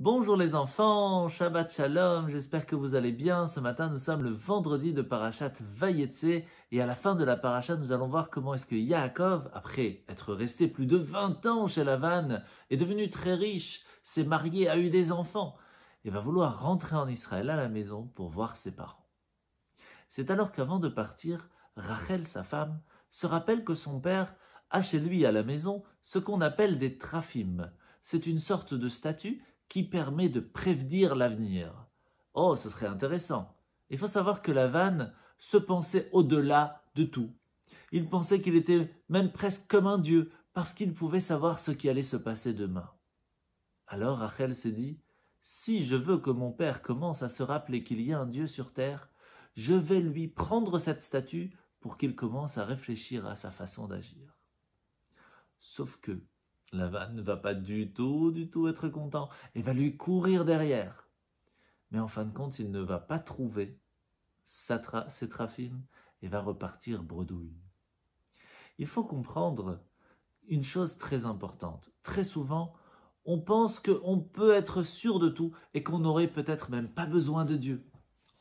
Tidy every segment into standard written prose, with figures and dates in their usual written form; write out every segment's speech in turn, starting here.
Bonjour les enfants, Shabbat Shalom, j'espère que vous allez bien. Ce matin, nous sommes le vendredi de Parashat Vayetse et à la fin de la Parashat, nous allons voir comment est-ce que Yaakov, après être resté plus de 20 ans chez Lavan, est devenu très riche, s'est marié, a eu des enfants et va vouloir rentrer en Israël à la maison pour voir ses parents. C'est alors qu'avant de partir, Rachel, sa femme, se rappelle que son père a chez lui à la maison ce qu'on appelle des traphim. C'est une sorte de statue qui permet de prévenir l'avenir. Oh, ce serait intéressant. Il faut savoir que Lavan se pensait au-delà de tout. Il pensait qu'il était même presque comme un dieu, parce qu'il pouvait savoir ce qui allait se passer demain. Alors Rachel s'est dit, si je veux que mon père commence à se rappeler qu'il y a un Dieu sur terre, je vais lui prendre cette statue pour qu'il commence à réfléchir à sa façon d'agir. Sauf que Lavan ne va pas du tout être content et va lui courir derrière. Mais en fin de compte, il ne va pas trouver ses traphim et va repartir bredouille. Il faut comprendre une chose très importante. Très souvent, on pense qu'on peut être sûr de tout et qu'on n'aurait peut-être même pas besoin de Dieu.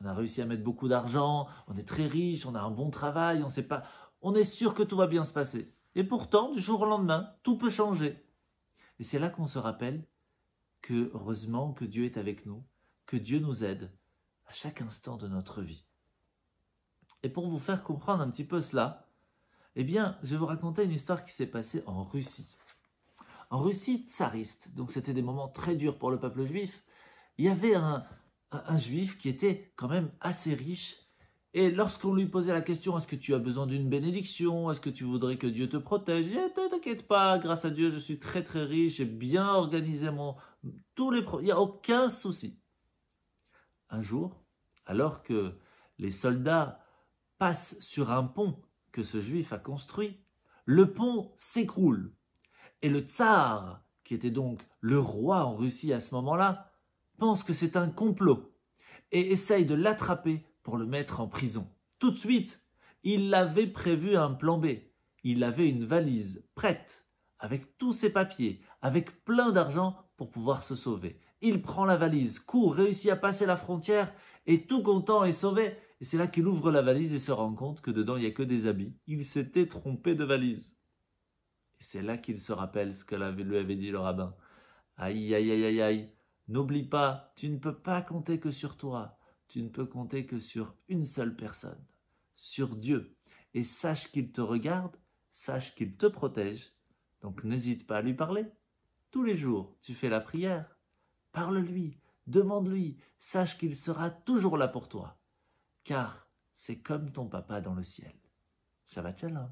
On a réussi à mettre beaucoup d'argent, on est très riche, on a un bon travail, on est sûr que tout va bien se passer. Et pourtant, du jour au lendemain, tout peut changer. Et c'est là qu'on se rappelle que, heureusement, que Dieu est avec nous, que Dieu nous aide à chaque instant de notre vie. Et pour vous faire comprendre un petit peu cela, eh bien, je vais vous raconter une histoire qui s'est passée en Russie. En Russie tsariste, donc c'était des moments très durs pour le peuple juif, il y avait un juif qui était quand même assez riche. Et lorsqu'on lui posait la question, est-ce que tu as besoin d'une bénédiction? Est-ce que tu voudrais que Dieu te protège? Il dit, t'inquiète pas, grâce à Dieu, je suis très très riche, j'ai bien organisé il n'y a aucun souci. Un jour, alors que les soldats passent sur un pont que ce juif a construit, le pont s'écroule. Et le tsar, qui était donc le roi en Russie à ce moment-là, pense que c'est un complot et essaye de l'attraper pour le mettre en prison. Tout de suite, il avait prévu un plan B. Il avait une valise prête, avec tous ses papiers, avec plein d'argent pour pouvoir se sauver. Il prend la valise, court, réussit à passer la frontière et tout content est sauvé. Et c'est là qu'il ouvre la valise et se rend compte que dedans il n'y a que des habits. Il s'était trompé de valise. Et c'est là qu'il se rappelle ce que lui avait dit le rabbin. Aïe, aïe, aïe, aïe, aïe. N'oublie pas, tu ne peux pas compter que sur toi. Tu ne peux compter que sur une seule personne, sur Dieu. Et sache qu'il te regarde, sache qu'il te protège. Donc n'hésite pas à lui parler. Tous les jours, tu fais la prière. Parle-lui, demande-lui. Sache qu'il sera toujours là pour toi. Car c'est comme ton papa dans le ciel. Shabbat Shalom.